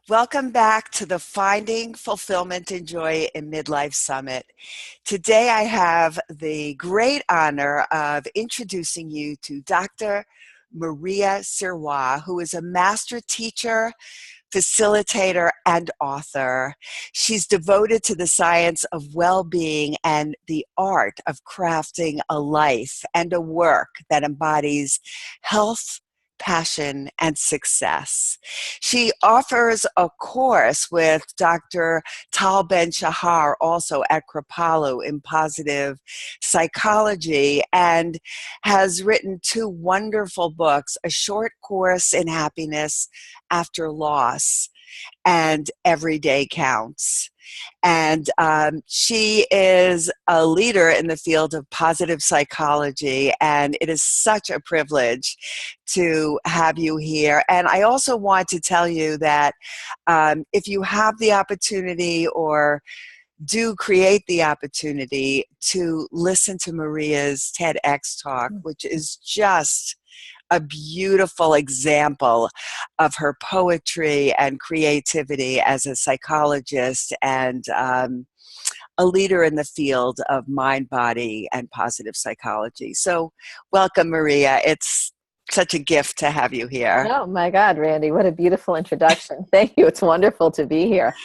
Welcome back to the Finding Fulfillment and Joy in Midlife Summit. Today I have the great honor of introducing you to Dr. Maria Sirois, who is a master teacher, facilitator, and author. She's devoted to the science of well-being and the art of crafting a life and a work that embodies health, passion, and success. She offers a course with Dr. Tal Ben-Shahar, also at Kripalu, in positive psychology, and has written two wonderful books, A Short Course in Happiness After Loss and Every Day Counts. And she is a leader in the field of positive psychology, and it is such a privilege to have you here. And I also want to tell you that if you have the opportunity or do create the opportunity to listen to Maria's TEDx talk, which is just a beautiful example of her poetry and creativity as a psychologist and a leader in the field of mind, body, and positive psychology. So welcome, Maria. It's such a gift to have you here. Oh my God, Randy, what a beautiful introduction. Thank you. It's wonderful to be here.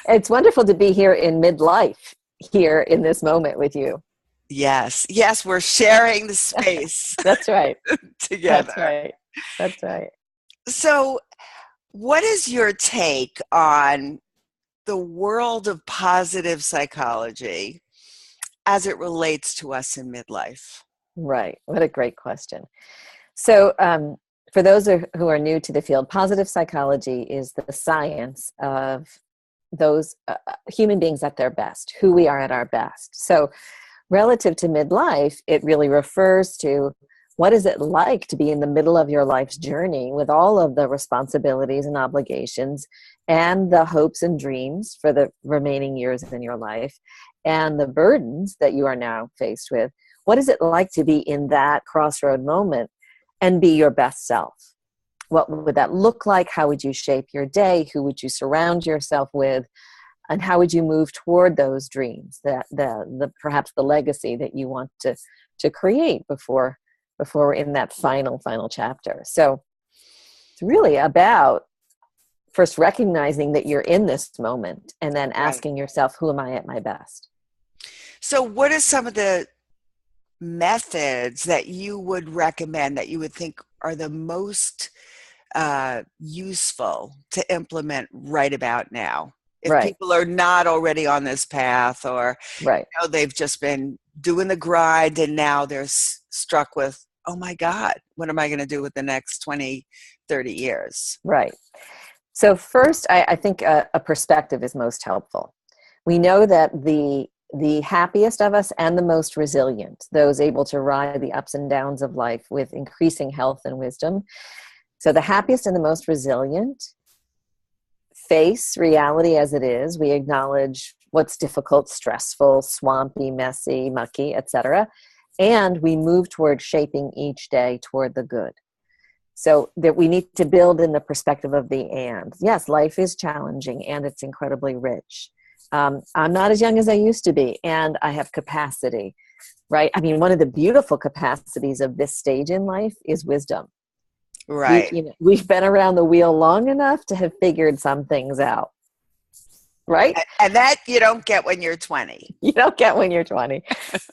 It's wonderful to be here in midlife, here in this moment with you. Yes, we're sharing the space. That's right. Together. That's right. So, what is your take on the world of positive psychology as it relates to us in midlife? Right. What a great question. So, for those who are new to the field, positive psychology is the science of those human beings at their best, who we are at our best. So, relative to midlife, it really refers to what is it like to be in the middle of your life's journey with all of the responsibilities and obligations and the hopes and dreams for the remaining years in your life and the burdens that you are now faced with. What is it like to be in that crossroad moment and be your best self? What would that look like? How would you shape your day? Who would you surround yourself with? And how would you move toward those dreams, that the perhaps the legacy that you want to create before we're in that final chapter? So it's really about first recognizing that you're in this moment and then asking yourself, who am I at my best? So what are some of the methods that you would recommend, that you would think are the most useful to implement right about now? If people are not already on this path, or they've just been doing the grind and now they're struck with, oh my God, what am I going to do with the next 20, 30 years? Right. So first, I think a perspective is most helpful. We know that the happiest of us and the most resilient, those able to ride the ups and downs of life with increasing health and wisdom. So the happiest and the most resilient face reality as it is. We acknowledge what's difficult, stressful, swampy, messy, mucky, etc. And we move toward shaping each day toward the good. So that we need to build in the perspective of the and. Yes, life is challenging and it's incredibly rich. I'm not as young as I used to be, and I have capacity, right? I mean, one of the beautiful capacities of this stage in life is wisdom. Right. We've been around the wheel long enough to have figured some things out. Right? And that you don't get when you're 20. You don't get when you're 20.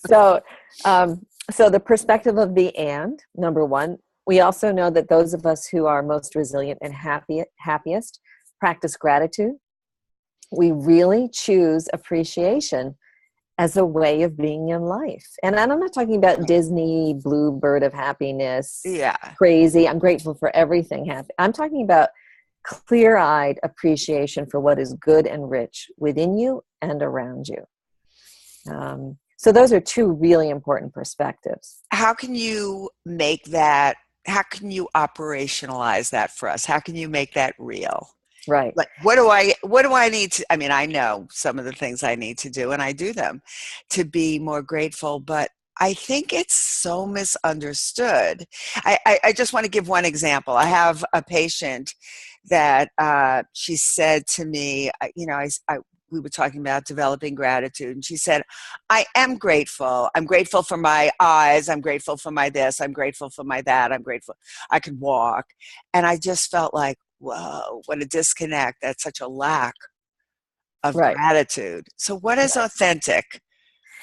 So the perspective of the and, number one, we also know that those of us who are most resilient and happiest practice gratitude. We really choose appreciation as a way of being in life. And I'm not talking about Disney, blue bird of happiness, crazy, I'm grateful for everything happy. I'm talking about clear-eyed appreciation for what is good and rich within you and around you. So those are two really important perspectives. How can you make that, how can you operationalize that for us? How can you make that real? Right. Like, what do I need to, I mean, I know some of the things I need to do and I do them to be more grateful, but I think it's so misunderstood. I just want to give one example. I have a patient that she said to me, we were talking about developing gratitude, and she said, I am grateful. I'm grateful for my eyes. I'm grateful for my this. I'm grateful for my that. I'm grateful I could walk. And I just felt like, whoa, what a disconnect. That's such a lack of Right. gratitude. So what is Right. authentic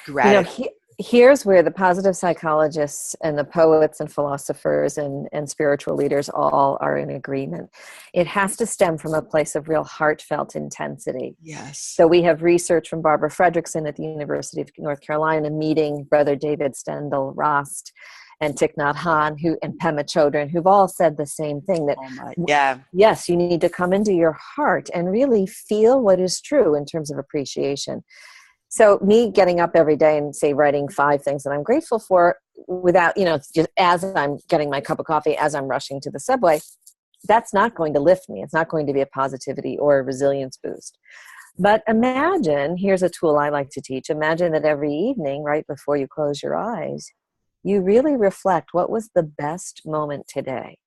You know, gratitude? here's where the positive psychologists and the poets and philosophers and spiritual leaders all are in agreement. It has to stem from a place of real heartfelt intensity. Yes. So we have research from Barbara Fredrickson at the University of North Carolina meeting Brother David Stendal Rost and Thich Nhat Hanh and Pema Chodron, who've all said the same thing, that Oh my, yeah. yes, you need to come into your heart and really feel what is true in terms of appreciation. So me getting up every day and say writing 5 things that I'm grateful for without, just as I'm getting my cup of coffee, as I'm rushing to the subway, that's not going to lift me. It's not going to be a positivity or a resilience boost. But imagine, here's a tool I like to teach. Imagine that every evening, right before you close your eyes, you really reflect what was the best moment today.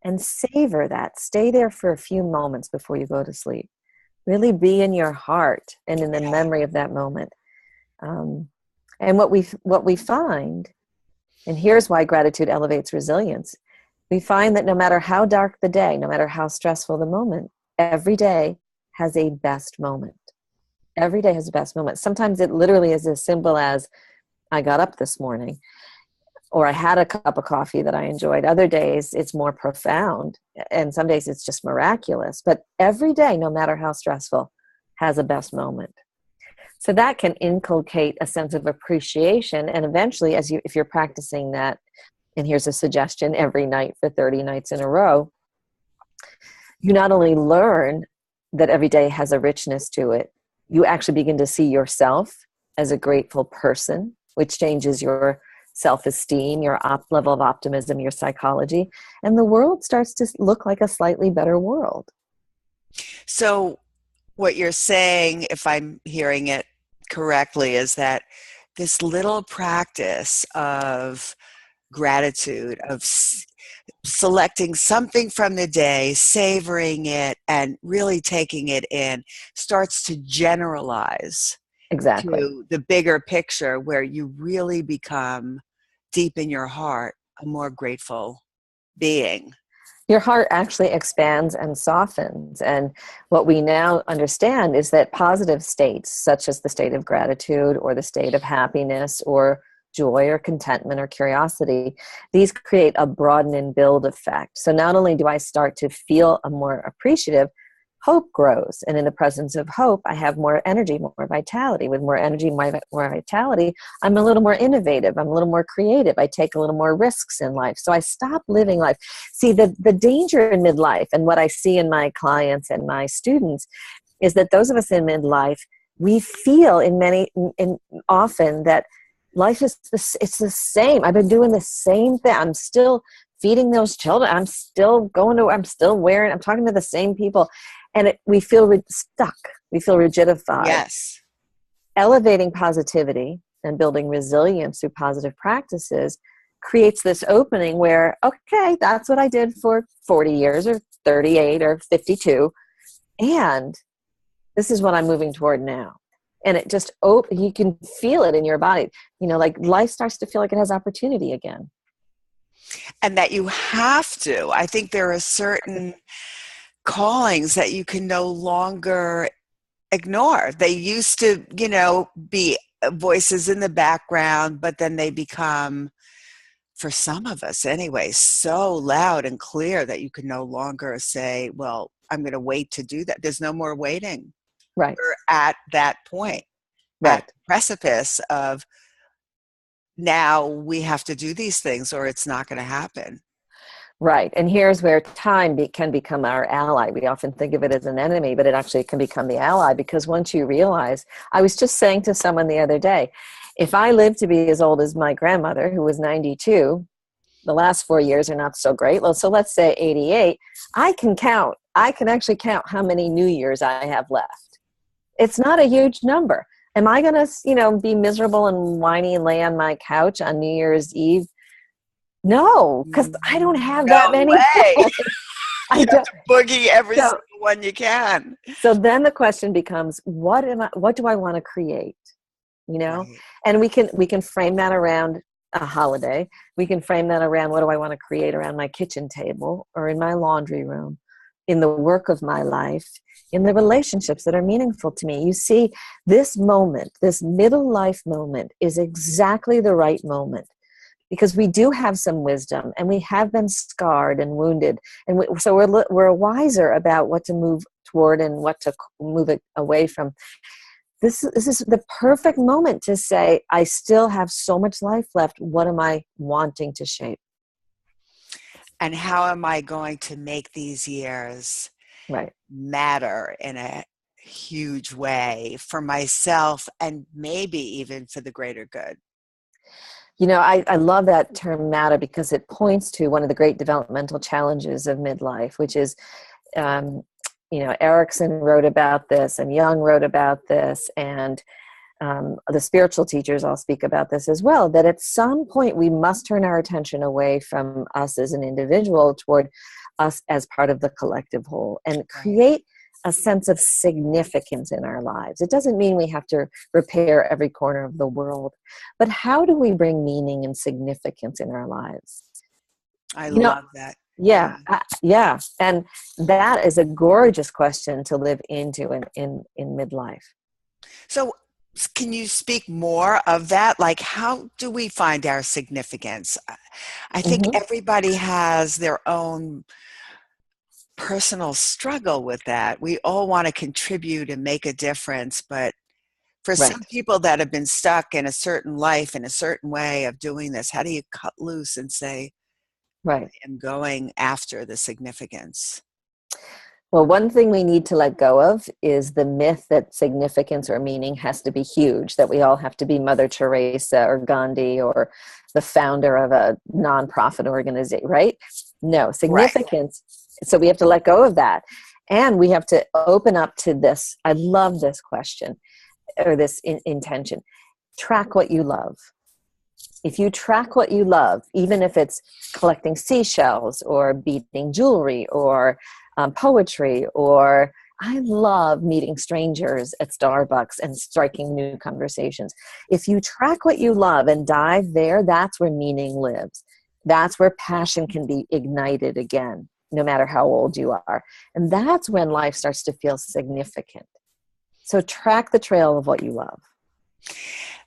And savor that. Stay there for a few moments before you go to sleep. Really be in your heart and in the Yeah. memory of that moment. And what we find, and here's why gratitude elevates resilience, we find that no matter how dark the day, no matter how stressful the moment, every day has a best moment. Every day has a best moment. Sometimes it literally is as simple as, I got up this morning, or I had a cup of coffee that I enjoyed. Other days it's more profound, and some days it's just miraculous. But every day, no matter how stressful, has a best moment. So that can inculcate a sense of appreciation, and eventually, if you're practicing that, and here's a suggestion, every night for 30 nights in a row, you not only learn that every day has a richness to it, you actually begin to see yourself as a grateful person, which changes your self-esteem, your level of optimism, your psychology, and the world starts to look like a slightly better world. So what you're saying, if I'm hearing it correctly, is that this little practice of gratitude, of selecting something from the day, savoring it, and really taking it in, starts to generalize Exactly. to the bigger picture, where you really become deep in your heart a more grateful being. Your heart actually expands and softens. And what we now understand is that positive states, such as the state of gratitude or the state of happiness or joy or contentment or curiosity, these create a broaden and build effect. So not only do I start to feel a more appreciative, hope grows. And in the presence of hope, I have more energy, more vitality. With more energy, more vitality, I'm a little more innovative. I'm a little more creative. I take a little more risks in life. So I stop living life. See, the danger in midlife, and what I see in my clients and my students, is that those of us in midlife, we feel often that life is it's the same. I've been doing the same thing. I'm still feeding those children. I'm still I'm talking to the same people. And we feel stuck. We feel rigidified. Yes. Elevating positivity and building resilience through positive practices creates this opening where, okay, that's what I did for 40 years or 38 or 52. And this is what I'm moving toward now. And it just, you can feel it in your body. Like life starts to feel like it has opportunity again. And that you have to. I think there are certain callings that you can no longer ignore. They used to, be voices in the background, but then they become, for some of us anyway, so loud and clear that you can no longer say, well, I'm going to wait to do that. There's no more waiting. Right. We're at that point, Right. at the precipice of, now we have to do these things or it's not going to happen. Right. And here's where time can become our ally. We often think of it as an enemy, but it actually can become the ally, because once you realize, I was just saying to someone the other day, if I live to be as old as my grandmother, who was 92, the last 4 years are not so great. So let's say 88, I can actually count how many New Years I have left. It's not a huge number. Am I going to, be miserable and whiny and lay on my couch on New Year's Eve? No, because I don't have that No many way. people. I You have don't. to boogie every So, single one you can. so then the question becomes, what do I want to create? Right. And we can frame that around a holiday. We can frame that around, what do I want to create around my kitchen table or in my laundry room, in the work of my life, in the relationships that are meaningful to me. You see, this moment, this middle life moment, is exactly the right moment, because we do have some wisdom and we have been scarred and wounded, and so we're wiser about what to move toward and what to move it away from. This is the perfect moment to say, I still have so much life left. What am I wanting to shape? And how am I going to make these years Right. matter in a huge way for myself and maybe even for the greater good? I love that term matter, because it points to one of the great developmental challenges of midlife, which is, um, Erickson wrote about this, and Jung wrote about this, and the spiritual teachers all speak about this as well, that at some point we must turn our attention away from us as an individual toward us as part of the collective whole, and Right. create a sense of significance in our lives. It doesn't mean we have to repair every corner of the world, but how do we bring meaning and significance in our lives? I You know, love that. Yeah. yeah, and that is a gorgeous question to live into in midlife. So, can you speak more of that? Like, how do we find our significance? I think Hmm. everybody has their own personal struggle with that. We all want to contribute and make a difference, but for some Right, people that have been stuck in a certain life, in a certain way of doing this, how do you cut loose and say, right. I'm going after the significance? Well, one thing we need to let go of is the myth that significance or meaning has to be huge, that we all have to be Mother Teresa or Gandhi or the founder of a nonprofit organization, right? No, Right. significance. So we have to let go of that. And we have to open up to this. I love this question, or this intention. Track what you love. If you track what you love, even if it's collecting seashells or beading jewelry or poetry, or I love meeting strangers at Starbucks and striking new conversations. If you track what you love and dive there, that's where meaning lives. That's where passion can be ignited again, no matter how old you are. And that's when life starts to feel significant. So track the trail of what you love.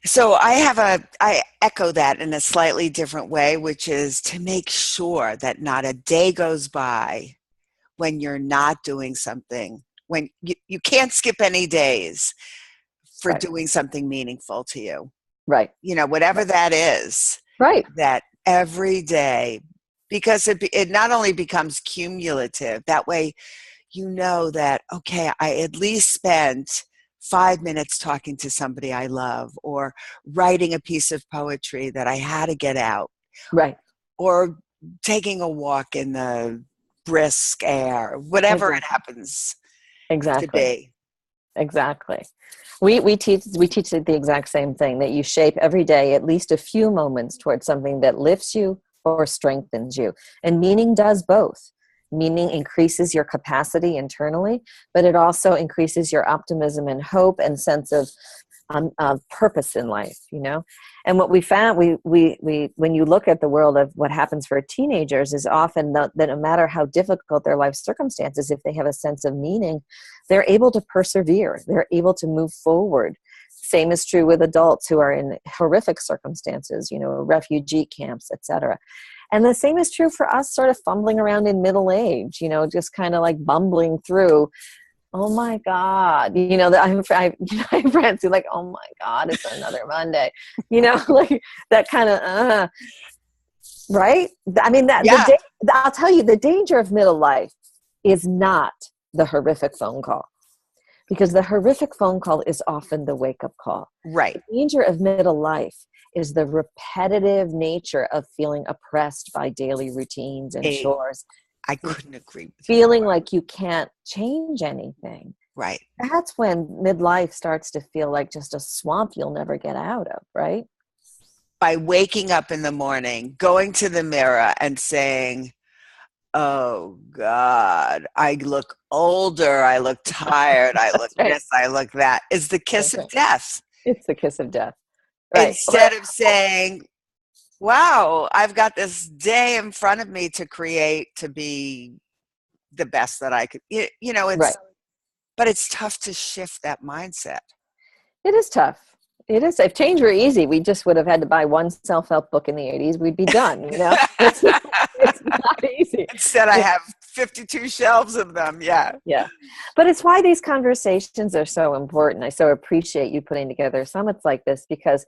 So I echo that in a slightly different way, which is to make sure that not a day goes by when you're not doing something, when you can't skip any days for Right, doing something meaningful to you. right, Whatever right, that is, right, that every day, because it not only becomes cumulative, that way you know that, okay, I at least spent 5 minutes talking to somebody I love, or writing a piece of poetry that I had to get out, right. or taking a walk in the brisk air, whatever it Exactly. happens to Exactly. be. Exactly. We teach the exact same thing, that you shape every day at least a few moments towards something that lifts you or strengthens you. And meaning does both. Meaning increases your capacity internally, but it also increases your optimism and hope and sense of purpose in life. And what we found, we when you look at the world of what happens for teenagers, is often that no matter how difficult their life circumstances, if they have a sense of meaning, they're able to persevere, they're able to move forward. Same is true with adults who are in horrific circumstances, refugee camps, etc. And the same is true for us, sort of fumbling around in middle age, just kind of like bumbling through. Oh my God. That I have friends who like, oh my God, it's another Monday. Like that kind of, right? I mean, Yeah, I'll tell you, the danger of middle life is not the horrific phone call, because the horrific phone call is often the wake up call. right. The danger of middle life is the repetitive nature of feeling oppressed by daily routines and A, chores, I couldn't agree with you feeling more. like you can't change anything. Right. That's when midlife starts to feel like just a swamp you'll never get out of, right? By waking up in the morning, going to the mirror and saying, oh God, I look older, I look tired, I look That's right. this, I look that. It's the kiss That's of right. death. It's the kiss of death. Right. Instead of saying, wow, I've got this day in front of me to create, to be the best that I could, Right. but it's tough to shift that mindset. It is tough. It is. If change were easy, we just would have had to buy one self-help book in the 80s. We'd be done, It's not easy. Instead, I have 52 shelves of them. Yeah. Yeah. But it's why these conversations are so important. I so appreciate you putting together summits like this because,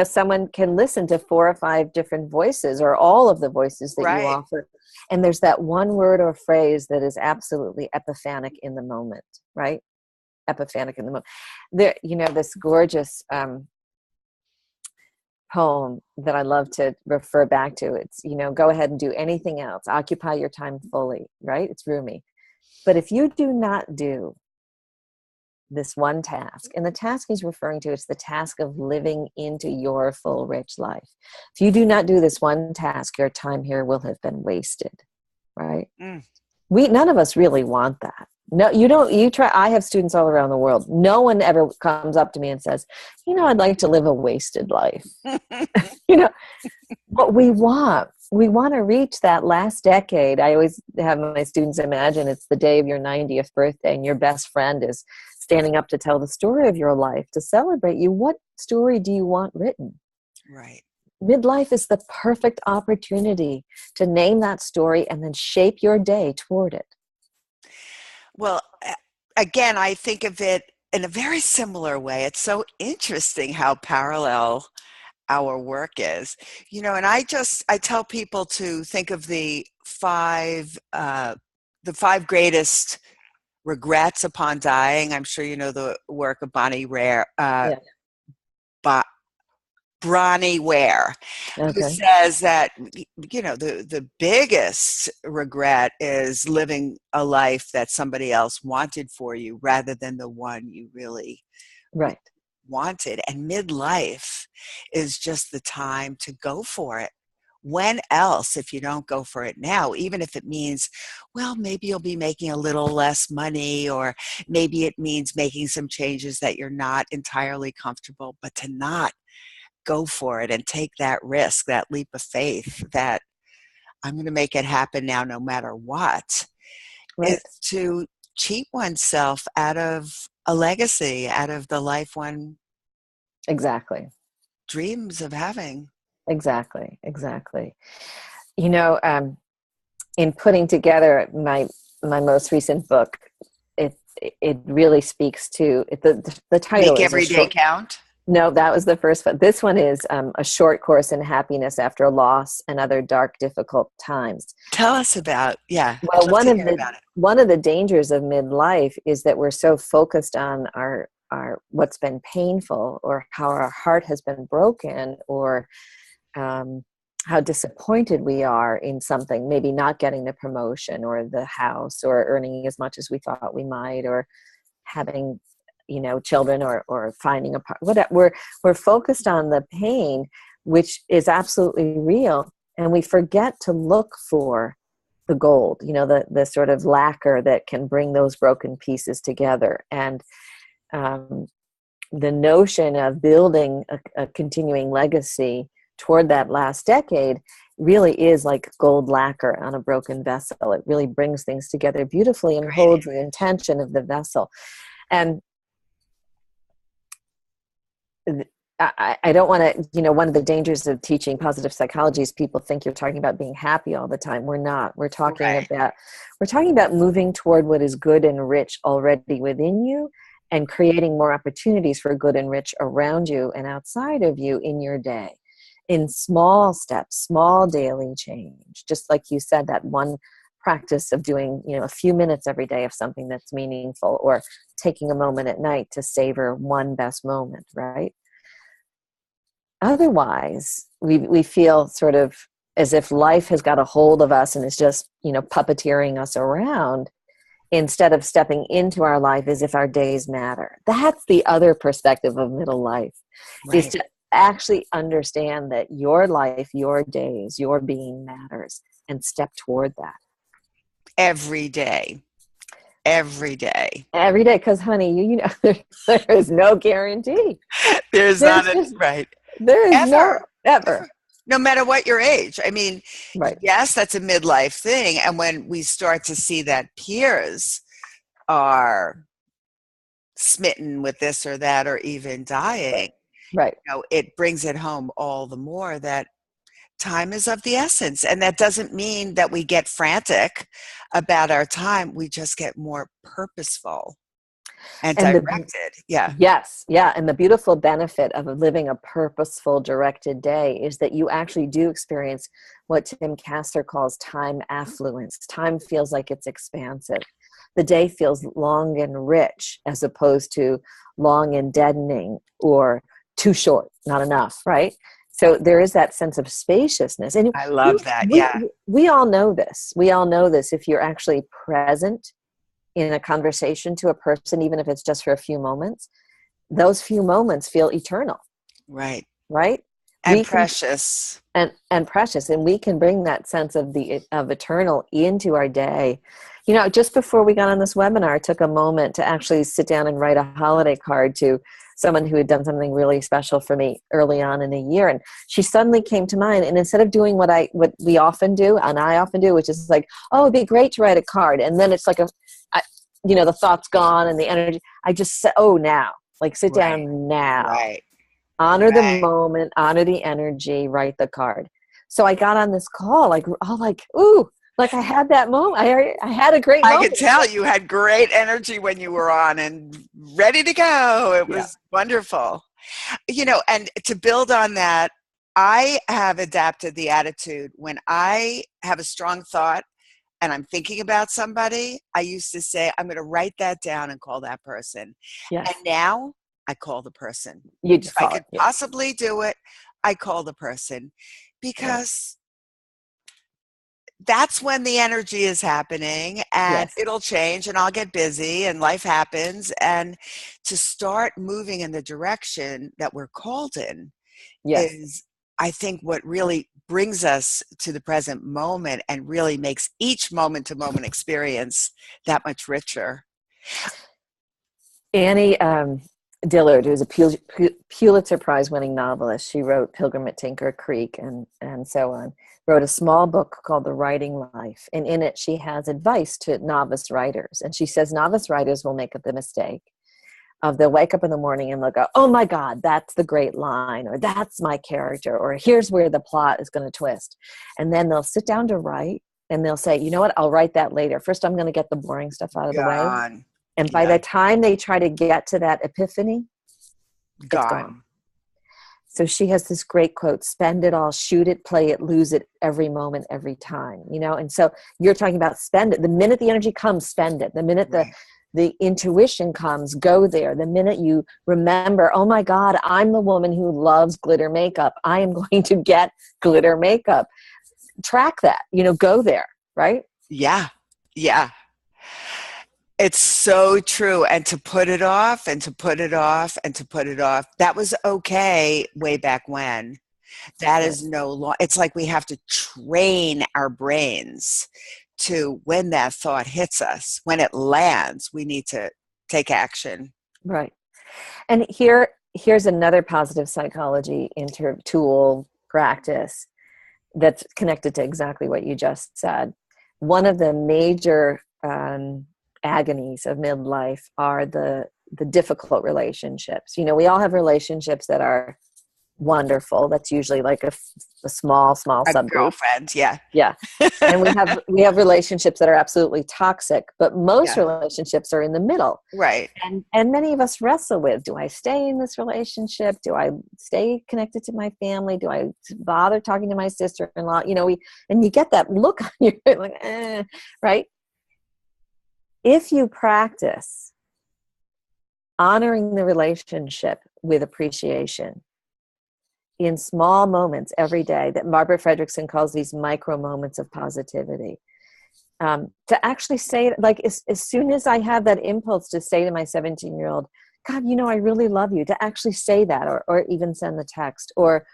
someone can listen to 4 or 5 different voices or all of the voices that you Right. offer. And there's that one word or phrase that is absolutely epiphanic in the moment, right? Epiphanic in the moment. There, this gorgeous poem that I love to refer back to. It's, go ahead and do anything else. Occupy your time fully, right? It's Rumi. But if you do not do this one task, and the task he's referring to is the task of living into your full, rich life. If you do not do this one task, your time here will have been wasted, right? Mm. None of us really want that. No, you don't. You try. I have students all around the world. No one ever comes up to me and says, I'd like to live a wasted life. What we want to reach that last decade. I always have my students imagine it's the day of your 90th birthday and your best friend is standing up to tell the story of your life, to celebrate you. What story do you want written? Right. Midlife is the perfect opportunity to name that story and then shape your day toward it. Well, again, I think of it in a very similar way. It's so interesting how parallel our work is, and I tell people to think of the five greatest regrets upon dying. I'm sure you know the work of Yeah. Bronnie Ware, who Okay. says that the biggest regret is living a life that somebody else wanted for you rather than the one you really Right. wanted. And midlife is just the time to go for it. When else, if you don't go for it now, even if it means, well, maybe you'll be making a little less money, or maybe it means making some changes that you're not entirely comfortable, but to not go for it and take that risk, that leap of faith, that I'm going to make it happen now no matter what, is Right. to cheat oneself out of a legacy, out of the life one Exactly. dreams of having. Exactly. Exactly. In putting together my most recent book, it really speaks to it. The title Make is a every day short. count. No, that was the first one. This one is a short course in happiness after a loss and other dark, difficult times. Tell us about, yeah, I'd Well, love to hear about it. one of the dangers of midlife is that we're so focused on our what's been painful, or how our heart has been broken, or how disappointed we are in something, maybe not getting the promotion or the house, or earning as much as we thought we might, or having children, or finding a part. Whatever, we're focused on the pain, which is absolutely real, and we forget to look for the gold, the sort of lacquer that can bring those broken pieces together. And the notion of building a continuing legacy toward that last decade really is like gold lacquer on a broken vessel. It really brings things together beautifully and Great. holds the intention of the vessel. And I don't want to, one of the dangers of teaching positive psychology is people think you're talking about being happy all the time. We're not. We're talking about moving toward what is good and rich already within you, and creating more opportunities for good and rich around you and outside of you in your day, in small steps, small daily change. Just like you said, that one practice of doing, a few minutes every day of something that's meaningful, or taking a moment at night to savor one best moment, right? Otherwise, we feel sort of as if life has got a hold of us and is just, puppeteering us around, instead of stepping into our life as if our days matter. That's the other perspective of middle life, is Right. to actually understand that your life, your days, your being matters, and step toward that. every day. Every day. Every day, because honey, you know, there is no guarantee. There's There's not a just, right. there is no, Ever. ever. Ever. No matter what your age. I mean, Right. yes, that's a midlife thing. And when we start to see that peers are smitten with this or that or even dying, Right. it brings it home all the more that time is of the essence. And that doesn't mean that we get frantic about our time. We just get more purposeful and And the directed. Yeah. Yes, yeah. And the beautiful benefit of living a purposeful, directed day is that you actually do experience what Tim Kasser calls time affluence. Time feels like it's expansive. The day feels long and rich as opposed to long and deadening or too short, not enough, right? So there is that sense of spaciousness. And I love that. we, Yeah. we all know this. We all know this if you're actually present in a conversation to a person, even if it's just for a few moments, those few moments feel eternal. Right. Right. And We can, precious. and precious, and we can bring that sense of eternal into our day. You know, just before we got on this webinar, I took a moment to actually sit down and write a holiday card to someone who had done something really special for me early on in the year, and she suddenly came to mind. And instead of doing what we often do, and I often do, which is like, oh, it'd be great to write a card, and then it's like the thought's gone and the energy. I just said, oh, now, like, sit Right. down now. Right. Honor the Right. moment, honor the energy, write the card. So I got on this call, like, all like, ooh, like I had that moment. I had a great I could moment. tell you had great energy when you were on and ready to go. It Yeah. was wonderful. And to build on that, I have adapted the attitude when I have a strong thought and I'm thinking about somebody. I used to say, I'm going to write that down and call that person. Yes. And now I call the person. You just If I call could it. Yeah. possibly do it, I call the person Right. because that's when the energy is happening, and Yes. it'll change and I'll get busy and life happens. And to start moving in the direction that we're called in Yes. is, I think, what really brings us to the present moment and really makes each moment to moment experience that much richer. Annie Dillard, who's a Pulitzer Prize winning novelist, she wrote Pilgrim at Tinker Creek and so on, wrote a small book called The Writing Life. And in it, she has advice to novice writers. And she says novice writers will make the mistake of they'll wake up in the morning and they'll go, oh my God, that's the great line, or that's my character, or here's where the plot is going to twist. And then they'll sit down to write and they'll say, you know what, I'll write that later. First, I'm going to get the boring stuff out of the way. Gone. And by the time they try to get to that epiphany, it's gone. So she has this great quote, spend it all, shoot it, play it, lose it, every moment, every time, And so you're talking about spend it. The minute the energy comes, spend it. The minute the intuition comes, go there. The minute you remember, oh my God, I'm the woman who loves glitter makeup. I am going to get glitter makeup. Track that, go there, right? Yeah. Yeah. It's so true. And to put it off and to put it off and to put it off, that was okay way back when. That is no longer. It's like we have to train our brains to, when that thought hits us, when it lands, we need to take action. Right. And here's another positive psychology tool practice that's connected to exactly what you just said. One of the major agonies of midlife are the difficult relationships. We all have relationships that are wonderful. That's usually like a small A subgroup. girlfriend, yeah. And we have relationships that are absolutely toxic, but most relationships are in the middle. Right. And many of us wrestle with, do I stay in this relationship? Do I stay connected to my family? Do I bother talking to my sister-in-law? And you get that look on your like, right? If you practice honoring the relationship with appreciation in small moments every day, that Barbara Fredrickson calls these micro moments of positivity, to actually say, like, as soon as I have that impulse to say to my 17-year-old, God, I really love you, to actually say that, or even send the text, or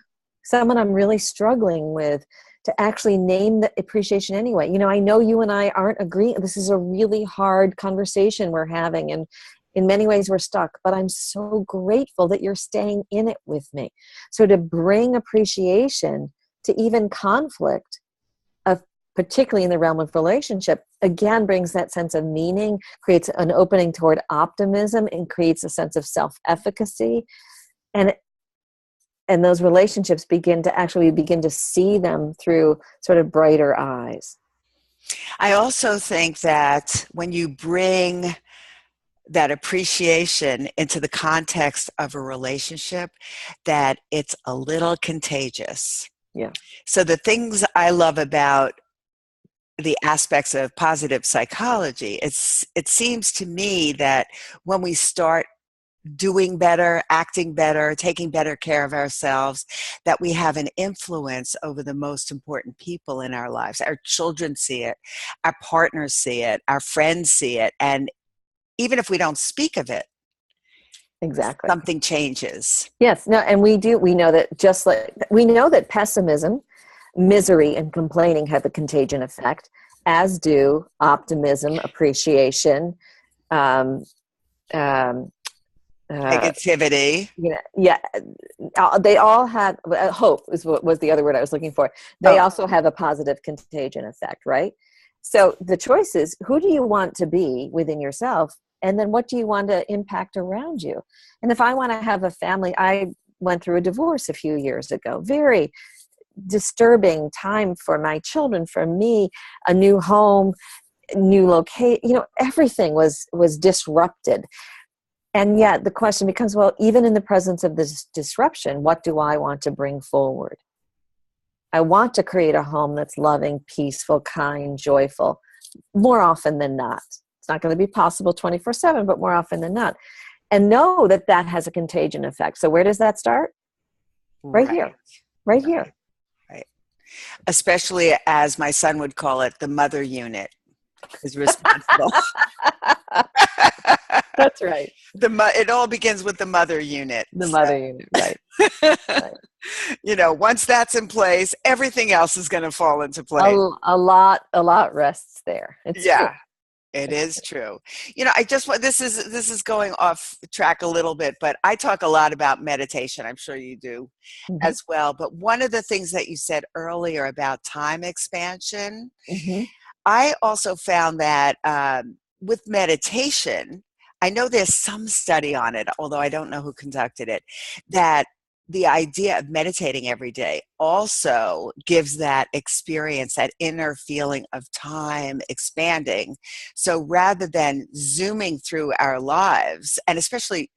someone I'm really struggling with, to actually name the appreciation anyway. I know you and I aren't agreeing. This is a really hard conversation we're having, and in many ways we're stuck, but I'm so grateful that you're staying in it with me. So to bring appreciation to even conflict, particularly in the realm of relationship, again, brings that sense of meaning, creates an opening toward optimism, and creates a sense of self-efficacy. And those relationships begin to see them through sort of brighter eyes. I also think that when you bring that appreciation into the context of a relationship, that it's a little contagious. Yeah. So the things I love about the aspects of positive psychology, it seems to me that when we start doing better, acting better, taking better care of ourselves, that we have an influence over the most important people in our lives. Our children see it, our partners see it, our friends see it, and even if we don't speak of it, exactly, something changes. Yes, no, and we know that pessimism, misery, and complaining have a contagion effect, as do optimism, appreciation, Negativity. They all have hope is what was the other word I was looking for. They also have a positive contagion effect, right? So the choice is, who do you want to be within yourself? And then what do you want to impact around you? And if I want to have a family, I went through a divorce a few years ago, very disturbing time for my children, for me, a new home, new location, everything was disrupted. And yet the question becomes, well, even in the presence of this disruption, what do I want to bring forward? I want to create a home that's loving, peaceful, kind, joyful, more often than not. It's not going to be possible 24/7, but more often than not. And know that that has a contagion effect. So where does that start? Right here. Right here. Right. Especially, as my son would call it, the mother unit is responsible. That's right. It all begins with the mother unit. The mother unit, right. Right. Once that's in place, everything else is going to fall into place. A lot rests there. It's true. It is true. I just want, this is going off track a little bit, but I talk a lot about meditation. I'm sure you do as well. But one of the things that you said earlier about time expansion, I also found that with meditation, I know there's some study on it, although I don't know who conducted it, that the idea of meditating every day also gives that experience, that inner feeling of time expanding. So rather than zooming through our lives, and especially,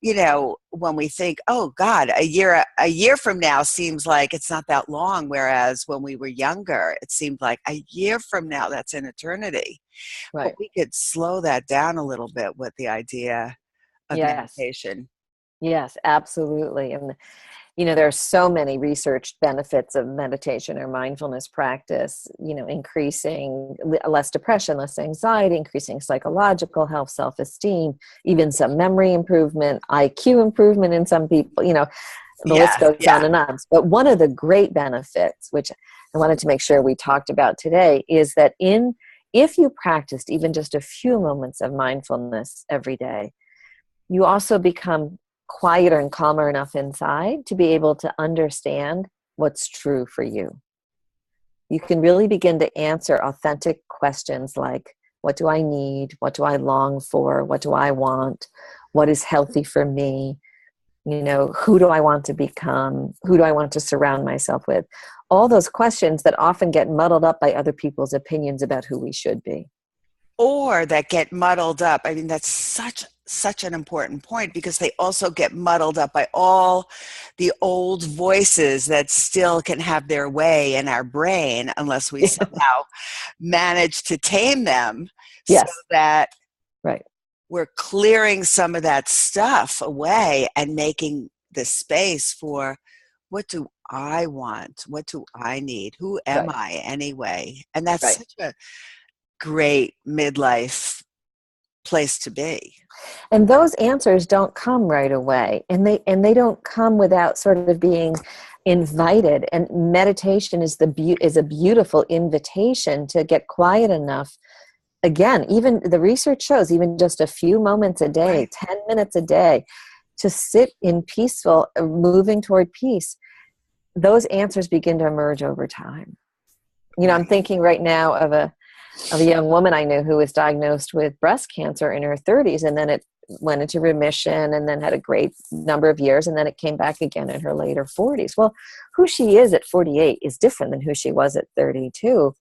when we think, oh God, a year from now seems like it's not that long, whereas when we were younger, it seemed like a year from now, that's an eternity. Right. But we could slow that down a little bit with the idea of meditation. Yes, absolutely. And, there are so many researched benefits of meditation or mindfulness practice, increasing less depression, less anxiety, increasing psychological health, self-esteem, even some memory improvement, IQ improvement in some people, the list goes on and on. But one of the great benefits, which I wanted to make sure we talked about today, is that if you practiced even just a few moments of mindfulness every day, you also become quieter and calmer enough inside to be able to understand what's true for you. You can really begin to answer authentic questions like, what do I need? What do I long for? What do I want? What is healthy for me? Who do I want to become? Who do I want to surround myself with? All those questions that often get muddled up by other people's opinions about who we should be. Or that get muddled up. I mean, that's such an important point, because they also get muddled up by all the old voices that still can have their way in our brain unless we somehow manage to tame them. Yes. So that right. We're clearing some of that stuff away and making the space for, what do I want? What do I need? Who am I anyway? And that's such a great midlife place to be. And those answers don't come right away, and they don't come without sort of being invited. And meditation is a beautiful invitation to get quiet enough. Again, even the research shows, even just a few moments a day, Right. 10 minutes a day, to sit in peaceful, moving toward peace, those answers begin to emerge over time. You know, I'm Right. thinking right now of a young woman I knew who was diagnosed with breast cancer in her 30s, and then it went into remission, and then had a great number of years, and then it came back again in her later 40s. Well, who she is at 48 is different than who she was at 32.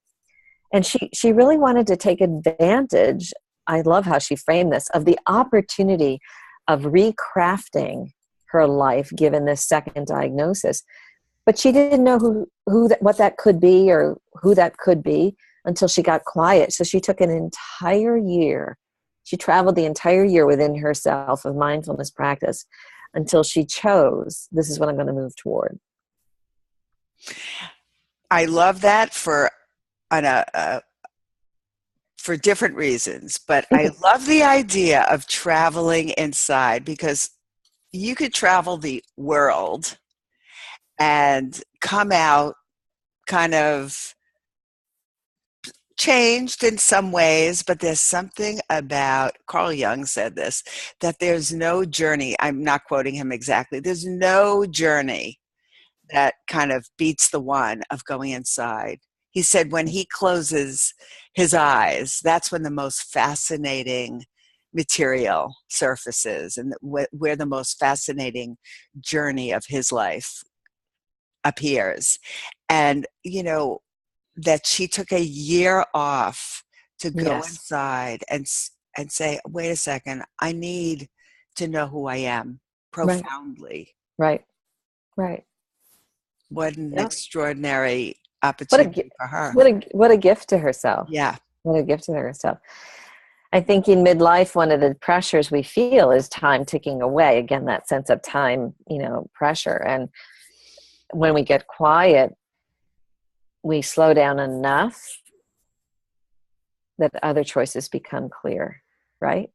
And she really wanted to take advantage, I love how she framed this, of the opportunity of recrafting her life given this second diagnosis. But she didn't know what that could be or who that could be until she got quiet. So she took an entire year. She traveled the entire year within herself of mindfulness practice until she chose, this is what I'm going to move toward. I love that for different reasons, but I love the idea of traveling inside, because you could travel the world and come out kind of changed in some ways, but there's something about, Carl Jung said this, that there's no journey, I'm not quoting him exactly, there's no journey that kind of beats the one of going inside. He said when he closes his eyes, that's when the most fascinating material surfaces, and where the most fascinating journey of his life appears. And, you know, that she took a year off to go Yes. inside and say, wait a second, I need to know who I am profoundly. Right. Right. What an Yeah. extraordinary What opportunity for her. what a gift to herself. Yeah. What a gift to herself. I think in midlife, one of the pressures we feel is time ticking away. Again, that sense of time, pressure. And when we get quiet, we slow down enough that other choices become clear, right?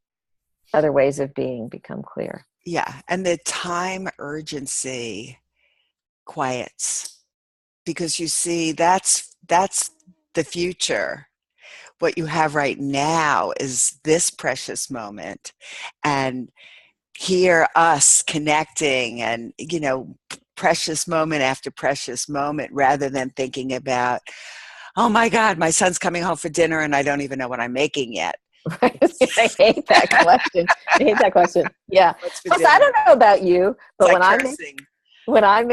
Other ways of being become clear. Yeah. And the time urgency quiets, because you see, that's the future. What you have right now is this precious moment, and hear us connecting, and precious moment after precious moment, rather than thinking about, oh my God, my son's coming home for dinner and I don't even know what I'm making yet. Right. I hate that question. Yeah. Plus, I don't know about you, but when I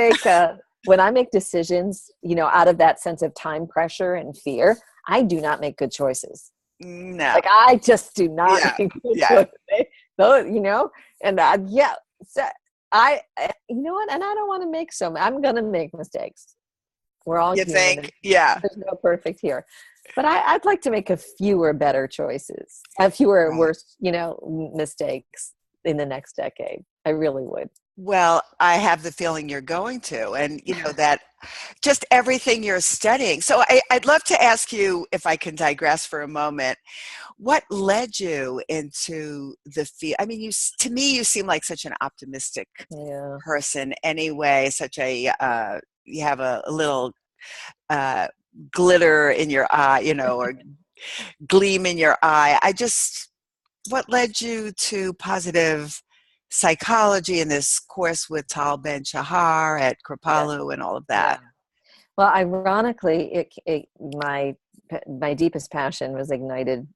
make decisions, out of that sense of time pressure and fear, I do not make good choices. No. Like, I just do not make good choices. So, and so you know what? And I don't want to make I'm going to make mistakes. We're all you human. Think? Yeah. There's no perfect here. But I'd like to make a fewer better choices, worse, mistakes in the next decade. I really would. Well, I have the feeling you're going to, and that just everything you're studying. So I'd love to ask you, if I can digress for a moment, what led you into the field? I mean, to me, you seem like such an optimistic person anyway, you have a little glitter in your eye, or gleam in your eye. What led you to positive psychology and this course with Tal Ben-Shahar at Kripalu and all of that? Yeah. Well, ironically, my deepest passion was ignited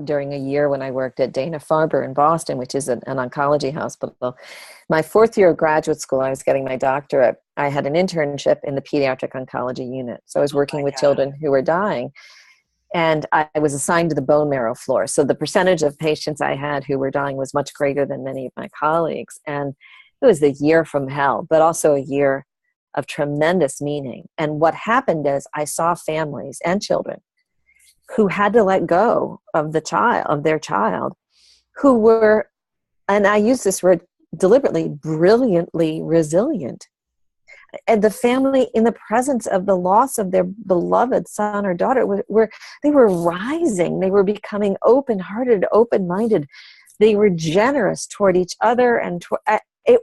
during a year when I worked at Dana-Farber in Boston, which is an oncology hospital. My fourth year of graduate school, I was getting my doctorate. I had an internship in the pediatric oncology unit. So I was working with children who were dying. And I was assigned to the bone marrow floor. So the percentage of patients I had who were dying was much greater than many of my colleagues. And it was the year from hell, but also a year of tremendous meaning. And what happened is I saw families and children who had to let go of their child, who were, and I use this word deliberately, brilliantly resilient. And the family, in the presence of the loss of their beloved son or daughter, they were rising. They were becoming open-hearted, open-minded. They were generous toward each other, and it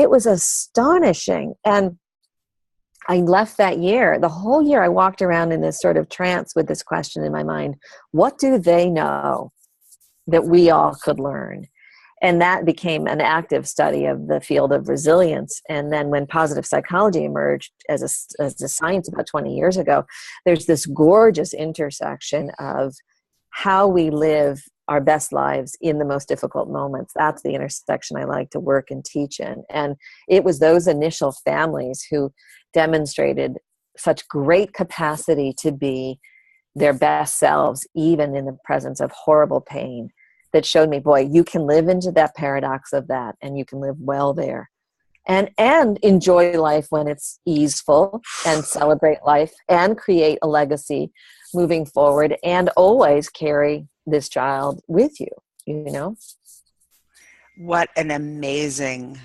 was astonishing. And I left that year, the whole year I walked around in this sort of trance with this question in my mind: what do they know that we all could learn? And that became an active study of the field of resilience. And then when positive psychology emerged as a science about 20 years ago, there's this gorgeous intersection of how we live our best lives in the most difficult moments. That's the intersection I like to work and teach in. And it was those initial families who demonstrated such great capacity to be their best selves, even in the presence of horrible pain, that showed me, boy, you can live into that paradox of that, and you can live well there. And enjoy life when it's easeful, and celebrate life and create a legacy moving forward, and always carry this child with you, you know? What an amazing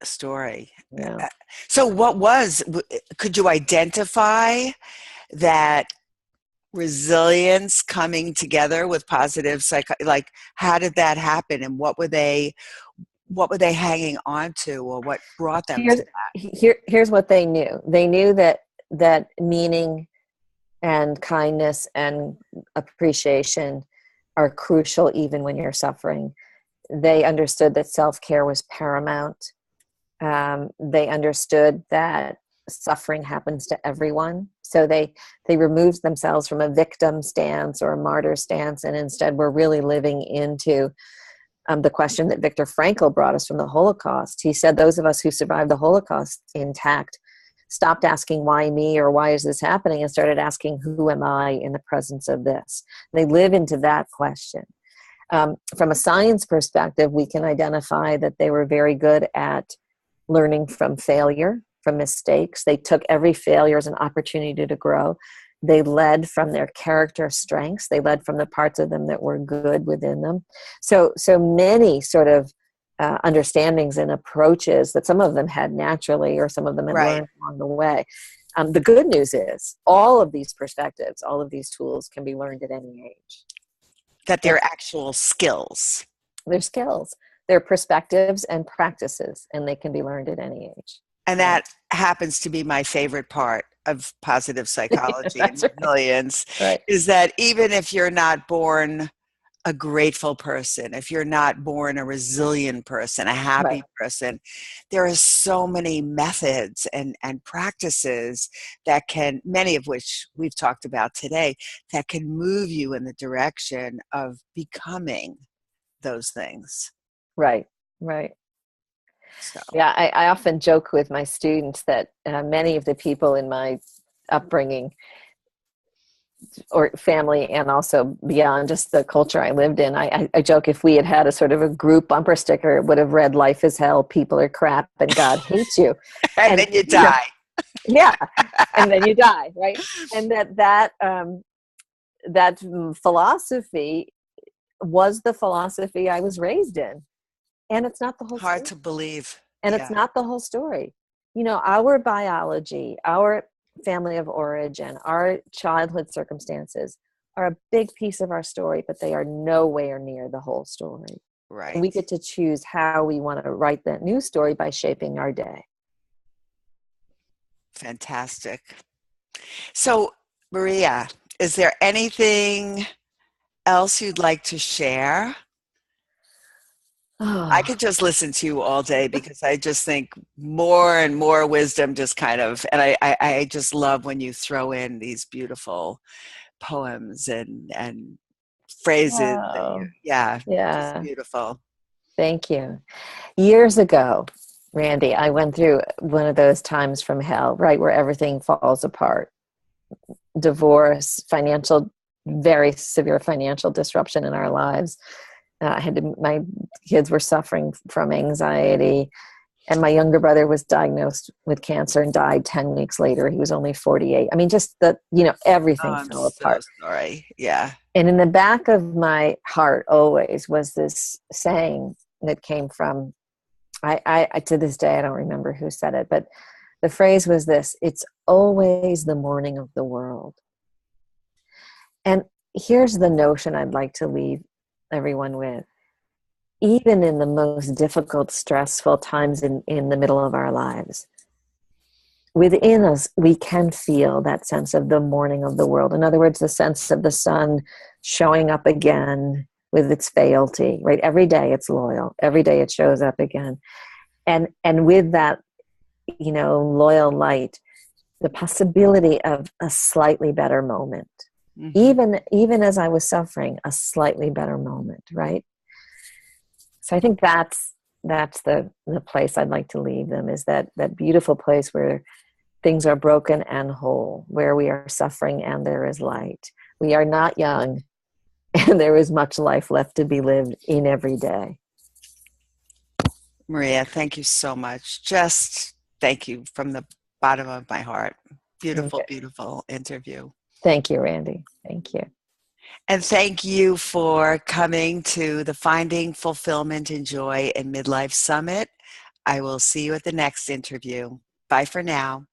story. Yeah. So could you identify that resilience coming together with positive like, how did that happen, and what were they hanging on to, or what brought them to that? Here's what they knew. They knew that meaning and kindness and appreciation are crucial even when you're suffering. They understood that self-care was paramount. They understood that suffering happens to everyone. So they removed themselves from a victim stance or a martyr stance, and instead were really living into the question that Viktor Frankl brought us from the Holocaust. He said those of us who survived the Holocaust intact stopped asking why me or why is this happening, and started asking who am I in the presence of this. They live into that question. From a science perspective, we can identify that they were very good at learning from failure, from mistakes. They took every failure as an opportunity to grow. They led from their character strengths. They led from the parts of them that were good within them. So many sort of understandings and approaches that some of them had naturally, or some of them had learned along the way. The good news is all of these perspectives, all of these tools can be learned at any age. That they're actual skills. They're skills. They're perspectives and practices, and they can be learned at any age. And that happens to be my favorite part of positive psychology and resilience, is that even if you're not born a grateful person, if you're not born a resilient person, a happy person, there are so many methods and practices that can, many of which we've talked about today, that can move you in the direction of becoming those things. Right. So. Yeah, I often joke with my students that many of the people in my upbringing or family, and also beyond just the culture I lived in, I joke, if we had had a sort of a group bumper sticker, it would have read, "Life is hell, people are crap, and God hates you." and then you die. Yeah, and then you die, right? And that philosophy was the philosophy I was raised in. And it's not the whole story. Hard to believe. And it's not the whole story. You know, our biology, our family of origin, our childhood circumstances are a big piece of our story, but they are nowhere near the whole story. Right. And we get to choose how we want to write that new story by shaping our day. Fantastic. So, Maria, is there anything else you'd like to share? I could just listen to you all day, because I just think more and more wisdom just kind of, and I just love when you throw in these beautiful poems and phrases. Oh, Just beautiful. Thank you. Years ago, Randy, I went through one of those times from hell, right, where everything falls apart. Divorce, very severe financial disruption in our lives. My kids were suffering from anxiety, and my younger brother was diagnosed with cancer and died 10 weeks later. He was only 48. I mean, just everything fell apart. So sorry. Yeah. And in the back of my heart always was this saying that came from, I to this day, I don't remember who said it, but the phrase was this: "It's always the morning of the world." And here's the notion I'd like to leave everyone with. Even in the most difficult, stressful times in the middle of our lives, within us, we can feel that sense of the morning of the world. In other words, the sense of the sun showing up again with its fealty, right? Every day it's loyal. Every day it shows up again. And with that, loyal light, the possibility of a slightly better moment. Mm-hmm. Even as I was suffering, a slightly better moment, right? So I think that's the place I'd like to leave them, is that beautiful place where things are broken and whole, where we are suffering and there is light. We are not young, and there is much life left to be lived in every day. Maria, thank you so much. Just thank you from the bottom of my heart. Beautiful, beautiful interview. Thank you, Randy. Thank you. And thank you for coming to the Finding Fulfillment and Joy in Midlife Summit. I will see you at the next interview. Bye for now.